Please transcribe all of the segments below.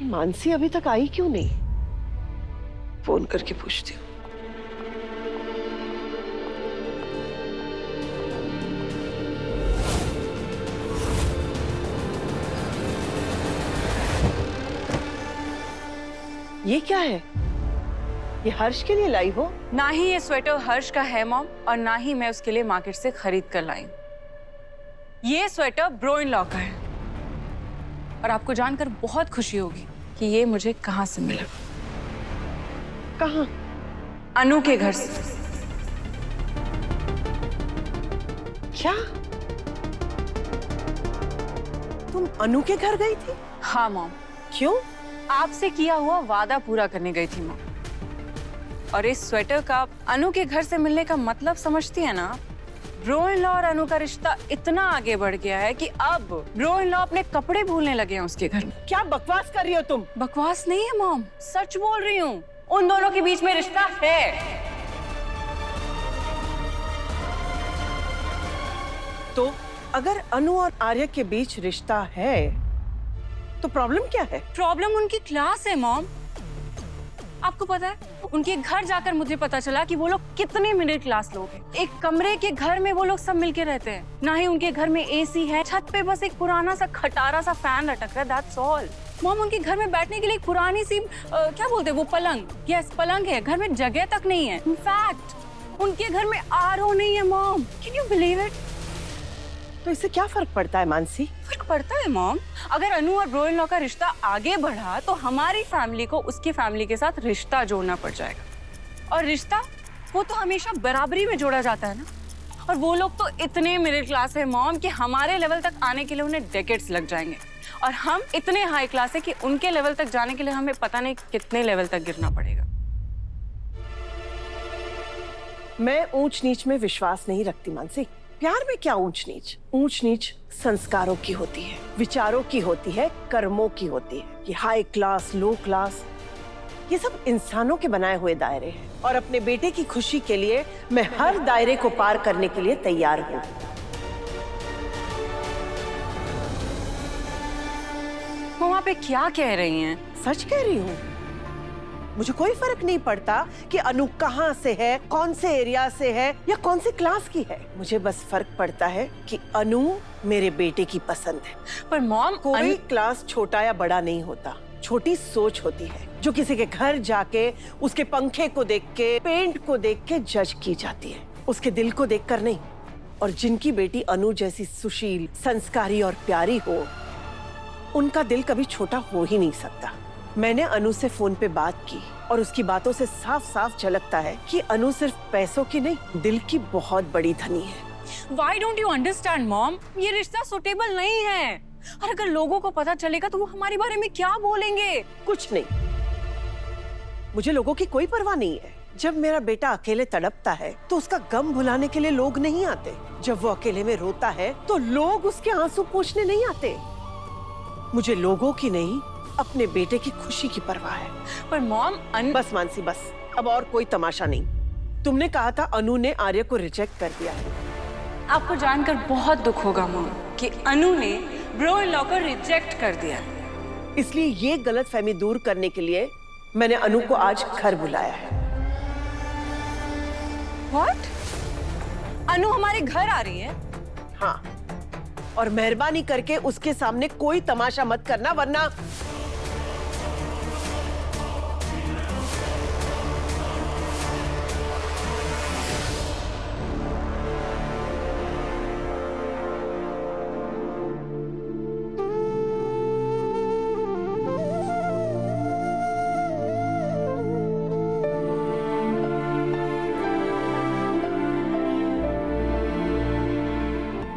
मानसी अभी तक आई क्यों नहीं? फोन करके पूछती हूँ। ये क्या है? ये हर्ष के लिए लाई हो? ना ही ये स्वेटर हर्ष का है मॉम, और ना ही मैं उसके लिए मार्केट से खरीद कर लाई। ये स्वेटर ब्रो इन लॉ का है, और आपको जानकर बहुत खुशी होगी कि ये मुझे कहाँ से मिला। कहाँ? अनु के घर से। क्या तुम अनु के घर गई थी? हाँ मॉम, क्यों? आपसे किया हुआ वादा पूरा करने गई थी मॉम। और इस स्वेटर का अनु के घर से मिलने का मतलब समझती है ना? ब्रो इन लॉ और अनु का रिश्ता इतना आगे बढ़ गया है कि अब ब्रो इन लॉ अपने कपड़े भूलने लगे हैं उसके घर में। क्या बकवास कर रही हो तुम? बकवास नहीं है मॉम, सच बोल रही हूँ। उन दोनों के बीच में रिश्ता है। तो अगर अनु और आर्य के बीच रिश्ता है तो प्रॉब्लम क्या है? प्रॉब्लम उनकी क्लास है मॉम। आपको पता है, उनके घर जाकर मुझे पता चला कि वो लोग कितने मिडिल क्लास लोग हैं। एक कमरे के घर में वो लोग सब मिलके रहते हैं। ना ही उनके घर में एसी है, छत पे बस एक पुराना सा खटारा सा फैन लटक रहा है, दैट्स ऑल। मॉम, उनके घर में बैठने के लिए एक पुरानी सी क्या बोलते हैं वो, पलंग। यस, पलंग है। घर में जगह तक नहीं है। इनफैक्ट उनके घर में आरओ नहीं है mom. Can you believe it? तो इससे क्या फर्क पड़ता है मानसी? फर्क पड़ता है मॉम। अगर अनु और ब्रो इन लॉ का रिश्ता आगे बढ़ा तो हमारी फैमिली को उसकी फैमिली के साथ रिश्ता जोड़ना पड़ जाएगा। और रिश्ता वो तो हमेशा बराबरी में जोड़ा जाता है ना। और वो लोग तो इतने मिडिल क्लास है मॉम कि हमारे लेवल तक आने के लिए उन्हें डेकेड्स लग जाएंगे। और हम इतने हाई क्लास है कि उनके लेवल तक जाने के लिए हमें पता नहीं कितने लेवल तक गिरना पड़ेगा। मैं ऊंच नीच में विश्वास नहीं रखती मानसी। प्यार में क्या ऊंच नीच? ऊंच नीच संस्कारों की होती है, विचारों की होती है, कर्मों की होती है। ये हाई क्लास, लो क्लास, ये सब इंसानों के बनाए हुए दायरे हैं। और अपने बेटे की खुशी के लिए मैं हर दायरे को पार करने के लिए तैयार हूँ। वहाँ पे क्या कह रही हैं? सच कह रही हूँ। मुझे कोई फर्क नहीं पड़ता कि अनु कहाँ से है, कौन से एरिया से है या कौन से क्लास की है। मुझे बस फर्क पड़ता है कि अनु मेरे बेटे की पसंद है। पर मॉम, कोई क्लास छोटा या बड़ा नहीं होता, छोटी सोच होती है जो किसी के घर जाके उसके पंखे को देख के, पेंट को देख के जज की जाती है, उसके दिल को देखकर नहीं। और जिनकी बेटी अनु जैसी सुशील, संस्कारी और प्यारी हो, उनका दिल कभी छोटा हो ही नहीं सकता। मैंने अनु से फोन पे बात की और उसकी बातों से साफ साफ झलकता है कि अनु सिर्फ पैसों की नहीं, दिल की बहुत बड़ी धनी है। Why don't you understand, mom? ये रिश्ता सुटेबल नहीं है। और अगर लोगों को पता चलेगा तो वो हमारे बारे में क्या बोलेंगे? कुछ नहीं, मुझे लोगों की कोई परवाह नहीं है। जब मेरा बेटा अकेले तड़पता है तो उसका गम भुलाने के लिए लोग नहीं आते। जब वो अकेले में रोता है तो लोग उसके आंसू पोंछने नहीं आते। मुझे लोगों की नहीं, अपने बेटे की खुशी की परवाह है। पर मॉम, बस मानसी, बस। अब और कोई तमाशा नहीं। तुमने कहा था अनु ने आर्य को रिजेक्ट कर दिया है। आपको जानकर बहुत दुख होगा मॉम कि अनु ने ब्रो इन लॉ को रिजेक्ट कर दिया। इसलिए ये गलतफहमी दूर करने के लिए मैंने अनु को आज घर बुलाया है। What? अनु हमारे घर आ रही है? हाँ, और मेहरबानी करके उसके सामने कोई तमाशा मत करना, वरना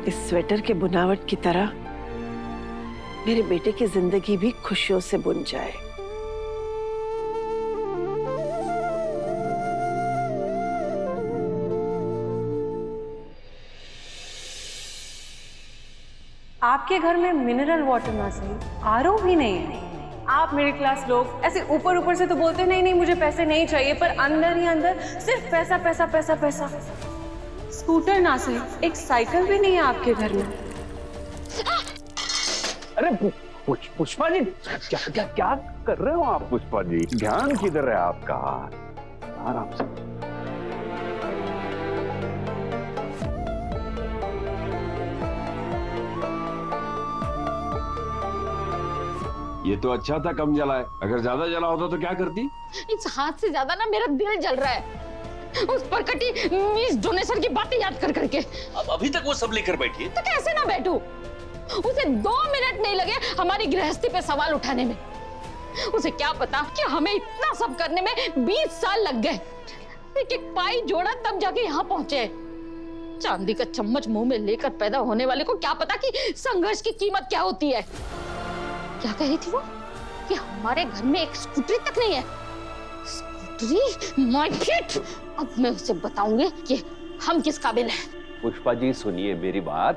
इस स्वेटर के बुनावट की तरह मेरे बेटे की जिंदगी भी खुशियों से बुन जाए। आपके घर में मिनरल वाटर ना सही, आरओ भी नहीं है। आप मिडिल क्लास लोग ऐसे ऊपर ऊपर से तो बोलते नहीं नहीं मुझे पैसे नहीं चाहिए, पर अंदर ही अंदर सिर्फ पैसा पैसा पैसा पैसा। स्कूटर ना सही, एक साइकिल भी नहीं है आपके घर में। अरे पुष्पा जी, क्या क्या क्या कर रहे हो आप पुष्पा जी? ध्यान किधर है आपका? आराम से। ये तो अच्छा था कम जला है, अगर ज्यादा जला होता तो क्या करती? इस हाथ से ज्यादा ना मेरा दिल जल रहा है उस पर कटी मिस डोनेशन की बातें याद कर करके। अब अभी तक वो सब लेकर बैठी है। तो कैसे ना बैठूं? उसे 2 मिनट नहीं लगे हमारी गृहस्थी पे सवाल उठाने में। उसे क्या पता कि हमें इतना सब करने में 20 साल लग गए। एक पाई जोड़ा तब जाके यहाँ पहुंचे। चांदी का चम्मच मुंह में लेकर पैदा होने वाले को क्या पता कि संघर्ष की कीमत क्या होती है। क्या कह रही थी वो कि हमारे घर में एक स्कूटरी तक नहीं है? स्कूटरी? My shit! अब मैं उसे बताऊंगी कि हम किस काबिल हैं। पुष्पा जी सुनिए मेरी बात।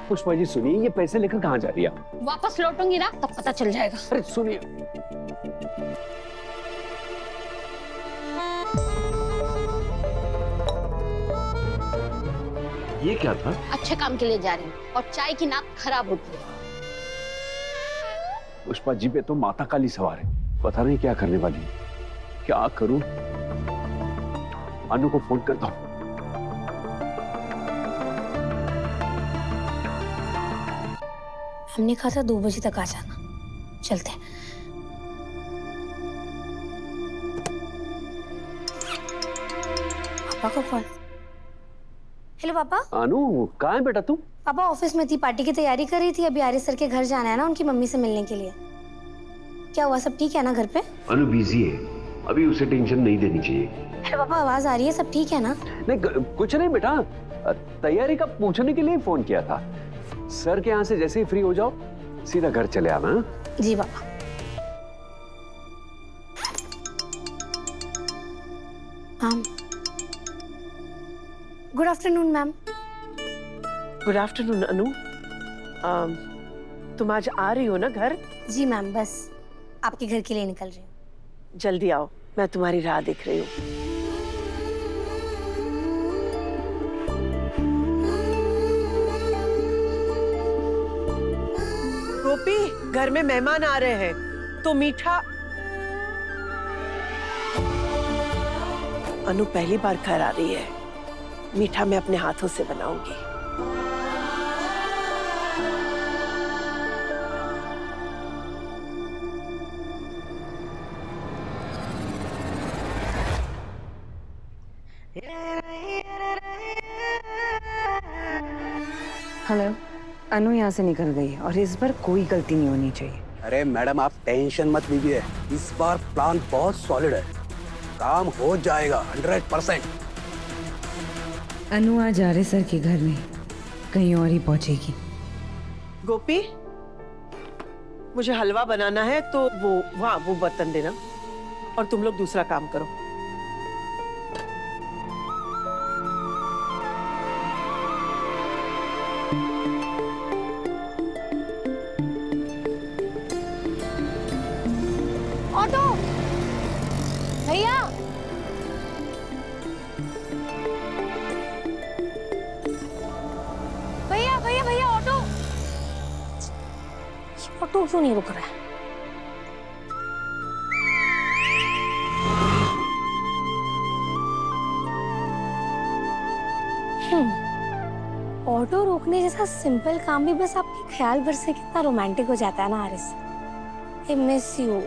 पुष्पा जी सुनिए, ये पैसे लेकर कहाँ जा रही है आप? वापस लौटूंगी ना तब पता चल जाएगा। अरे सुनिए, ये क्या था? अच्छे काम के लिए जा रही हूँ और चाय की नाक खराब होती है। पुष्पा जी पे तो माता काली सवार है, पता नहीं क्या करने वाली है। क्या करूं? अनु को फोन करता हूं। हमने कहा था 2 बजे तक आ जाना। चलते हैं। पापा को कॉल। हेलो पापा। अनु कहाँ है बेटा तू? पापा ऑफिस में थी, पार्टी की तैयारी कर रही थी। अभी आर्य सर के घर जाना है ना, उनकी मम्मी से मिलने के लिए। क्या हुआ, सब ठीक है ना घर पे? अनु बिजी है, अभी उसे टेंशन नहीं देनी चाहिए। अरे पापा आवाज आ रही है, सब ठीक है ना? नहीं कुछ नहीं बेटा, तैयारी का पूछने के लिए फोन किया था। सर के यहाँ से जैसे ही फ्री हो जाओ सीधा घर चले आना। जी पापा। Ma'am, good afternoon ma'am. Good afternoon Anu. तुम आज आ रही हो ना घर? जी मैम, बस आपके घर के लिए निकल रही हूँ। जल्दी आओ, मैं तुम्हारी राह देख रही हूँ। गोपी, घर में मेहमान आ रहे हैं तो मीठा। अनु पहली बार घर आ रही है, मीठा मैं अपने हाथों से बनाऊंगी। हेलो, अनु यहाँ से निकल गई है और इस बार कोई गलती नहीं होनी चाहिए। अरे मैडम आप टेंशन मत लीजिए, इस बार प्लान बहुत सॉलिड है, काम हो जाएगा 100%। अनु आज आर्य सर के घर में कहीं और ही पहुंचेगी। गोपी, मुझे हलवा बनाना है तो वो बर्तन देना और तुम लोग दूसरा काम करो। ऑटो भैया, भैया भैया भैया, ऑटो। ऑटो क्यों नहीं रुक रहा है? ऑटो रोकने जैसा सिंपल काम भी बस आपके ख्याल भर से कितना रोमांटिक हो जाता है ना आरिस। I miss you.